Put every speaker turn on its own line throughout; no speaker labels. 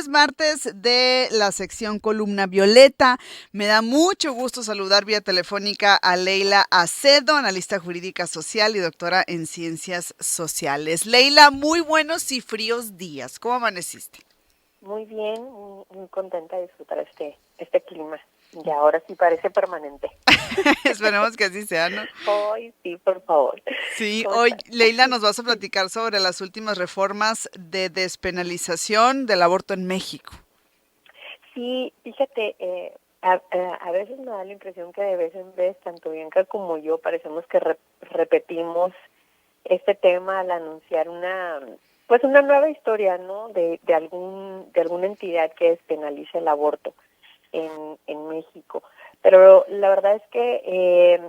Es martes de la sección Columna Violeta. Me da mucho gusto saludar vía telefónica a Leila Acedo, analista jurídica social y doctora en ciencias sociales. Leila, muy buenos y fríos días. ¿Cómo amaneciste?
Muy bien, muy contenta de disfrutar este clima. Y ahora sí parece permanente.
Esperemos que así sea, ¿no?
Hoy sí, por favor.
Sí,
¿Cómo
hoy,
estás?
Leila, nos vas a
Sí,
platicar sobre las últimas reformas de despenalización del aborto en México.
sí, fíjate, a veces me da la impresión que de vez en vez, tanto Bianca como yo, parecemos que repetimos este tema al anunciar una nueva historia, ¿no? De alguna entidad que despenalice el aborto en México. Pero la verdad es que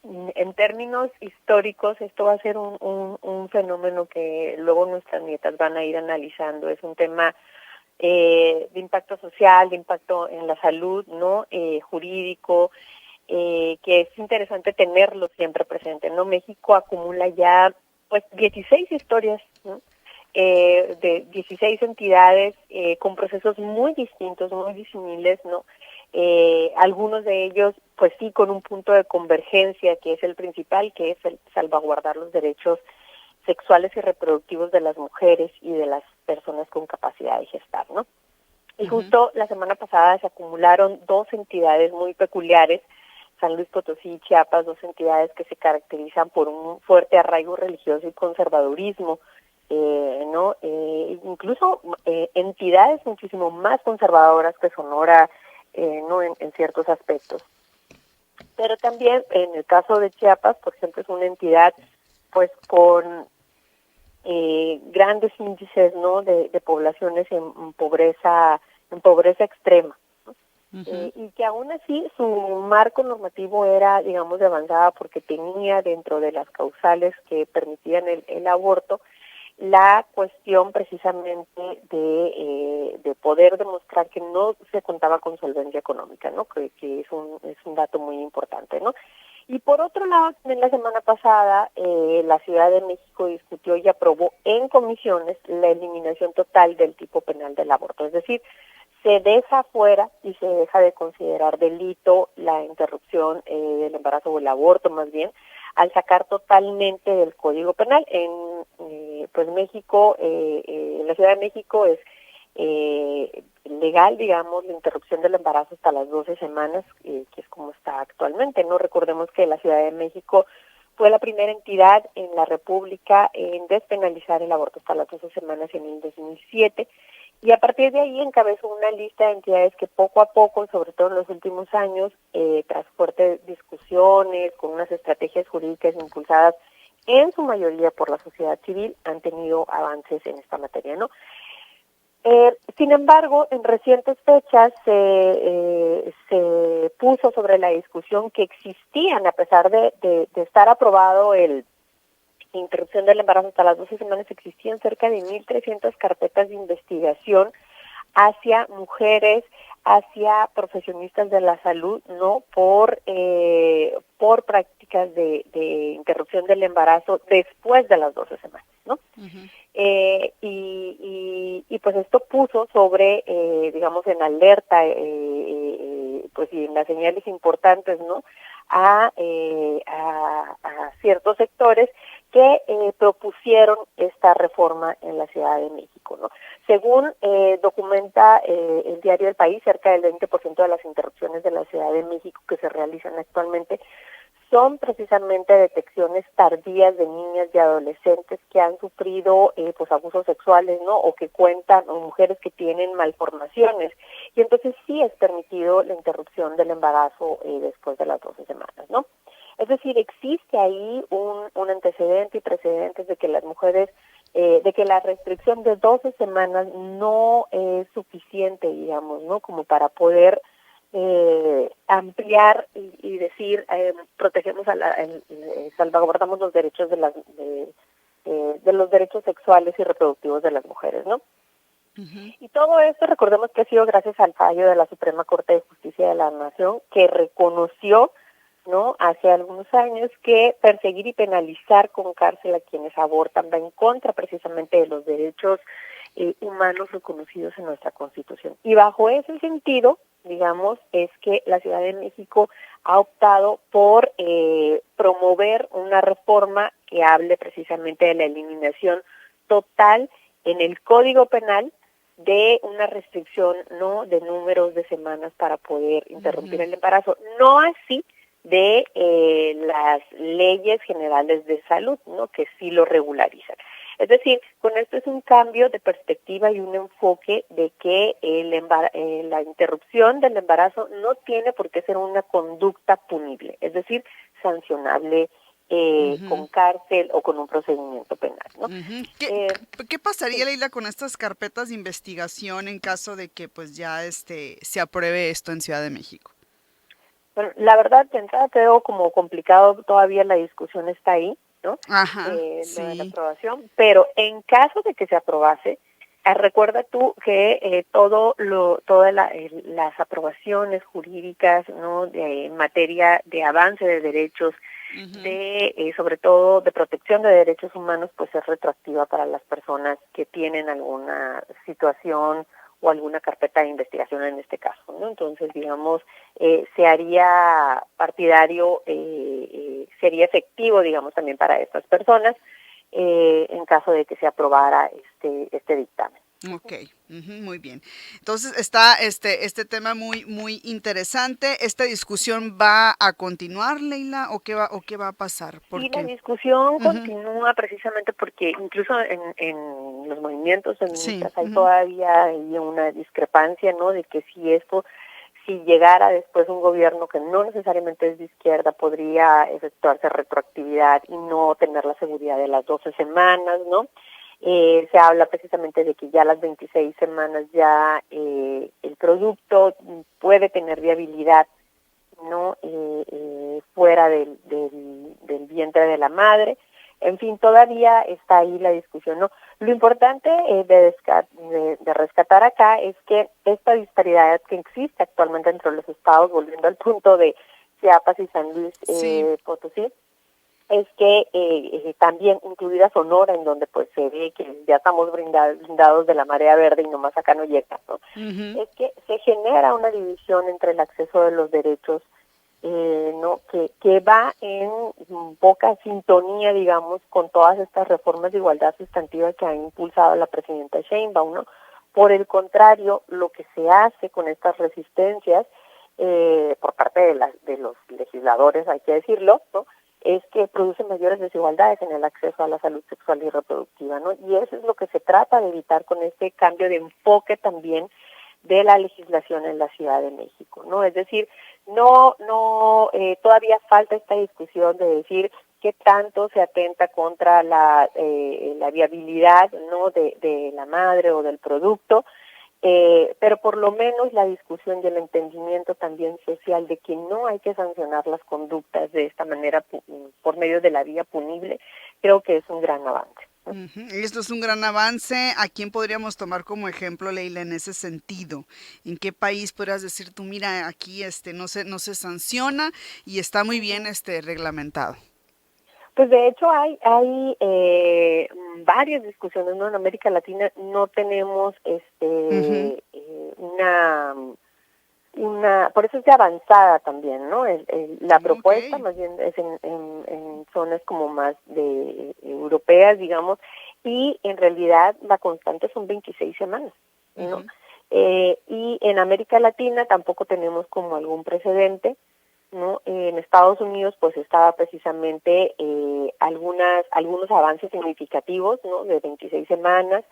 en términos históricos, esto va a ser un fenómeno que luego nuestras nietas van a ir analizando. Es un tema de impacto social, de impacto en la salud, ¿no? Jurídico, que es interesante tenerlo siempre presente, ¿no? México acumula ya, pues, 16 historias, ¿no? De 16 entidades con procesos muy distintos, muy disímiles, ¿no? Algunos de ellos, pues sí, con un punto de convergencia que es el principal, que es el salvaguardar los derechos sexuales y reproductivos de las mujeres y de las personas con capacidad de gestar, ¿no? Y
Ujú.
justo la semana pasada se acumularon dos entidades muy peculiares, San Luis Potosí y Chiapas, dos entidades que se caracterizan por un fuerte arraigo religioso y conservadurismo, ¿no? Incluso entidades muchísimo más conservadoras que Sonora, ¿no? En ciertos aspectos. Pero también en el caso de Chiapas, por ejemplo, es una entidad pues con grandes índices, ¿no? De poblaciones en pobreza extrema.
Ujú.
Y que aún así su marco normativo era, digamos, de avanzada porque tenía dentro de las causales que permitían el aborto la cuestión precisamente de poder demostrar que no se contaba con solvencia económica, ¿no? Que es un dato muy importante, ¿no? Y por otro lado, en la semana pasada, la Ciudad de México discutió y aprobó en comisiones la eliminación total del tipo penal del aborto, es decir, se deja fuera y se deja de considerar delito la interrupción del embarazo o el aborto más bien, al sacar totalmente del Código Penal. Pues México, en la Ciudad de México es legal, digamos, la interrupción del embarazo hasta las 12 semanas, que es como está actualmente, ¿no? Recordemos que la Ciudad de México fue la primera entidad en la República en despenalizar el aborto hasta las 12 semanas en el 2007, y a partir de ahí encabezó una lista de entidades que poco a poco, sobre todo en los últimos años, tras fuertes discusiones, con unas estrategias jurídicas impulsadas en su mayoría por la sociedad civil, han tenido avances en esta materia, ¿no? Sin embargo, en recientes fechas se puso sobre la discusión que existían, a pesar de estar aprobado el interrupción del embarazo hasta las 12 semanas, existían cerca de 1.300 carpetas de investigación hacia mujeres, hacia profesionistas de la salud, no por prácticas de interrupción del embarazo después de las 12 semanas, ¿no?
Ujú.
Y pues esto puso sobre, digamos, en alerta, pues y en las señales importantes, ¿no? A ciertos sectores que propusieron esta reforma en la Ciudad de México, ¿no? Según documenta el diario El País, cerca del 20% de las interrupciones de la Ciudad de México que se realizan actualmente son precisamente detecciones tardías de niñas y adolescentes que han sufrido pues abusos sexuales, ¿no? O que cuentan, o mujeres que tienen malformaciones. Y entonces sí es permitido la interrupción del embarazo después de las 12 semanas, ¿no? Es decir, existe ahí un antecedente y precedentes de que las mujeres, de que la restricción de 12 semanas no es suficiente, digamos, ¿no? Como para poder ampliar y decir protegemos salvaguardamos los derechos de los derechos sexuales y reproductivos de las mujeres, ¿no?
Ujú.
Y todo esto recordemos que ha sido gracias al fallo de la Suprema Corte de Justicia de la Nación, que reconoció, ¿no? Hace algunos años que perseguir y penalizar con cárcel a quienes abortan va en contra precisamente de los derechos humanos reconocidos en nuestra Constitución. Y bajo ese sentido, digamos, es que la Ciudad de México ha optado por promover una reforma que hable precisamente de la eliminación total en el Código Penal de una restricción, ¿no?, de números de semanas para poder interrumpir el embarazo. No así de las leyes generales de salud, ¿no?, que sí lo regularizan. Es decir, con esto es un cambio de perspectiva y un enfoque de que la interrupción del embarazo no tiene por qué ser una conducta punible, es decir, sancionable con cárcel o con un procedimiento penal, ¿no?
¿Qué pasaría,
Sí.
Leila, con estas carpetas de investigación en caso de que pues ya se apruebe esto en Ciudad de México?
Bueno, la verdad, de entrada creo como complicado, todavía la discusión está ahí, ¿no?
Ajá,
Lo de la
sí.
aprobación, pero en caso de que se aprobase, recuerda tú que todas las aprobaciones jurídicas, ¿no?, en materia de avance de derechos, sobre todo de protección de derechos humanos, pues es retroactiva para las personas que tienen alguna situación o alguna carpeta de investigación en este caso, ¿no? Entonces, digamos, se haría partidario, sería efectivo, digamos, también para estas personas, en caso de que se aprobara este dictamen.
Ok, muy bien. Entonces está este tema muy interesante. ¿Esta discusión va a continuar, Leila, o qué va a pasar?
Sí, la
Porque
discusión continúa precisamente porque incluso en los movimientos
sí,
feministas hay todavía hay una discrepancia, ¿no?, de que si llegara después un gobierno que no necesariamente es de izquierda, podría efectuarse retroactividad y no tener la seguridad de las 12 semanas, ¿no? Se habla precisamente de que ya las 26 semanas ya el producto puede tener viabilidad, ¿no?, fuera del vientre de la madre. En fin, todavía está ahí la discusión, ¿no? Lo importante de rescatar acá es que esta disparidad que existe actualmente entre los estados, volviendo al punto de Chiapas y San Luis
sí.
Potosí, es que también, incluida Sonora, en donde pues se ve que ya estamos brindados de la marea verde y nomás acá no llega, ¿no? Es que se genera una división entre el acceso de los derechos, ¿no?, que va en poca sintonía, digamos, con todas estas reformas de igualdad sustantiva que ha impulsado la presidenta Sheinbaum, ¿no? Por el contrario, lo que se hace con estas resistencias por parte de los legisladores, hay que decirlo, ¿no?, es que produce mayores desigualdades en el acceso a la salud sexual y reproductiva, ¿no? Y eso es lo que se trata de evitar con este cambio de enfoque también de la legislación en la Ciudad de México, ¿no? Es decir, todavía falta esta discusión de decir qué tanto se atenta contra la viabilidad, ¿no?, de la madre o del producto, pero por lo menos la discusión y el entendimiento también social de que no hay que sancionar las conductas de esta manera por medio de la vía punible, creo que es un gran avance.
Esto es un gran avance. ¿A quién podríamos tomar como ejemplo, Leila, en ese sentido? ¿En qué país podrías decir tú, mira, aquí no se sanciona y está muy bien reglamentado?
Pues de hecho hay varias discusiones, ¿no? En América Latina no tenemos por eso es de avanzada también, ¿no? La propuesta
Ok.
más bien es en zonas como más de europeas, digamos, y en realidad la constante son 26 semanas, ¿no? Y en América Latina tampoco tenemos como algún precedente, ¿no? En Estados Unidos pues estaba precisamente algunos avances significativos, ¿no?, de 26 semanas,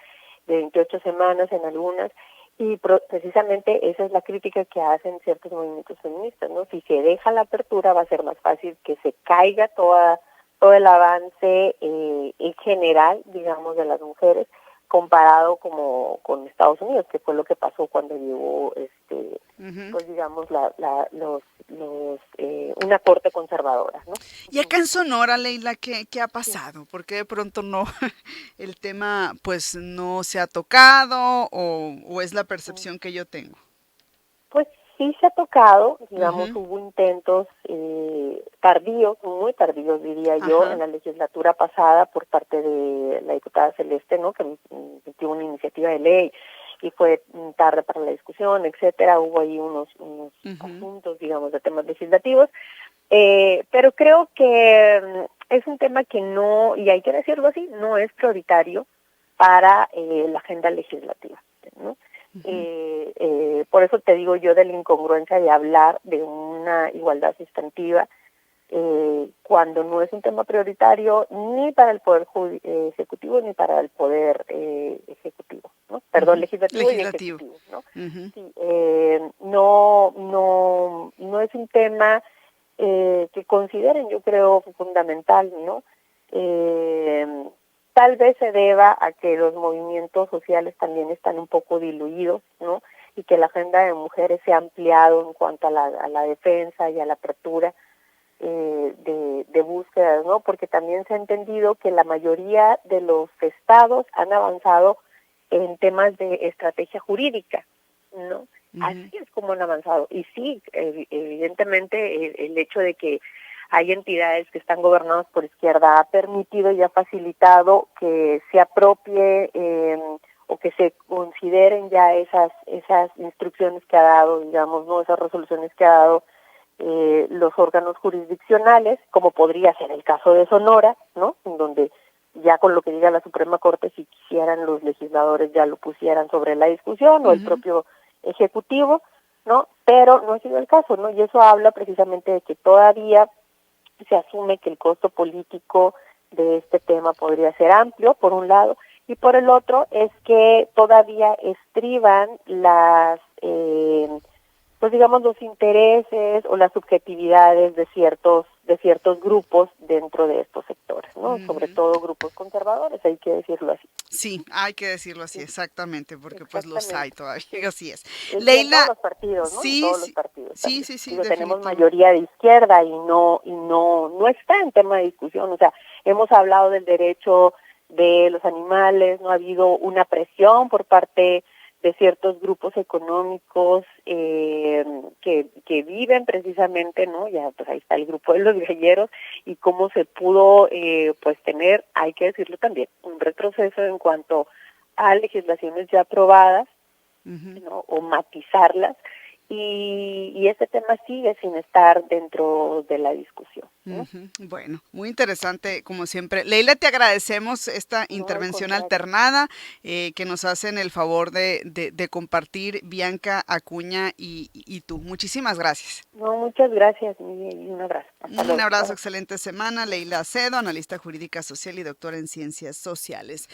de 28 semanas en algunas, y precisamente esa es la crítica que hacen ciertos movimientos feministas, ¿no? Si se deja la apertura va a ser más fácil que se caiga todo el avance en general, digamos, de las mujeres, comparado como con Estados Unidos, que fue lo que pasó cuando llegó pues digamos una corte conservadora, ¿no?
Y acá en Sonora, Leila, ¿qué ha pasado? ¿Por qué de pronto no el tema pues no se ha tocado o es la percepción que yo tengo?
Pues sí se ha tocado, digamos,
Ujú.
hubo intentos tardíos, muy tardíos diría yo, en
Ajá.
la legislatura pasada por parte de la diputada Celeste, ¿no? Que metió una iniciativa de ley y fue tarde para la discusión, etcétera. Hubo ahí unos
Ujú.
asuntos, digamos, de temas legislativos, pero creo que es un tema que no, y hay que decirlo así, no es prioritario para la agenda legislativa, ¿no?
Ujú.
Por eso te digo yo de la incongruencia de hablar de una igualdad sustantiva cuando no es un tema prioritario ni para el Poder Ejecutivo ni para el Poder Ejecutivo, ¿no? Perdón,
Ujú.
legislativo y
Legislativo.
ejecutivo, ¿no?
Ujú.
Sí, no es un tema que consideren, yo creo, fundamental, ¿no? Eh, Tal vez se deba a que los movimientos sociales también están un poco diluidos, ¿no? Y que la agenda de mujeres se ha ampliado en cuanto a la defensa y a la apertura de búsquedas, ¿no? Porque también se ha entendido que la mayoría de los estados han avanzado en temas de estrategia jurídica, ¿no?
Ujú.
Así es como han avanzado. Y sí, evidentemente el hecho de que hay entidades que están gobernadas por izquierda ha permitido y ha facilitado que se apropie o que se consideren ya esas instrucciones que ha dado, digamos, no esas resoluciones que ha dado los órganos jurisdiccionales, como podría ser el caso de Sonora, ¿no? En donde ya con lo que diga la Suprema Corte, si quisieran los legisladores ya lo pusieran sobre la discusión o el
Ujú.
propio Ejecutivo, ¿no? Pero no ha sido el caso, ¿no? Y eso habla precisamente de que todavía se asume que el costo político de este tema podría ser amplio, por un lado, y por el otro es que todavía estriban pues digamos los intereses o las subjetividades de ciertos grupos dentro de estos sectores, ¿no? Sobre
Ujú.
todo grupos conservadores, hay que decirlo así.
Sí, hay que decirlo así,
Sí,
exactamente, porque pues los hay
exactamente.
todavía,
Sí.
así es.
Y en todos
Leila,
los partidos, ¿no? En
sí,
todos los
sí,
partidos
sí,
también.
sí, sí,
Digo, tenemos
definitivo.
mayoría de izquierda y no está en tema de discusión. O sea, hemos hablado del derecho de los animales, no ha habido una presión por parte de ciertos grupos económicos que viven precisamente, ¿no? Ya pues ahí está el grupo de los galleros y cómo se pudo pues tener, hay que decirlo también, un retroceso en cuanto a legislaciones ya aprobadas,
Ujú.
¿no? O matizarlas, y este tema sigue sin estar dentro de la discusión, ¿no?
Ujú. Bueno, muy interesante como siempre. Leila, te agradecemos esta
No, al
intervención
contrario.
alternada que nos hacen el favor de compartir Bianca Acuña y tú. Muchísimas gracias.
No, muchas gracias y un abrazo. Hasta
Un
luego.
abrazo,
Bye.
excelente semana. Leila Acedo, analista jurídica social y doctora en ciencias sociales.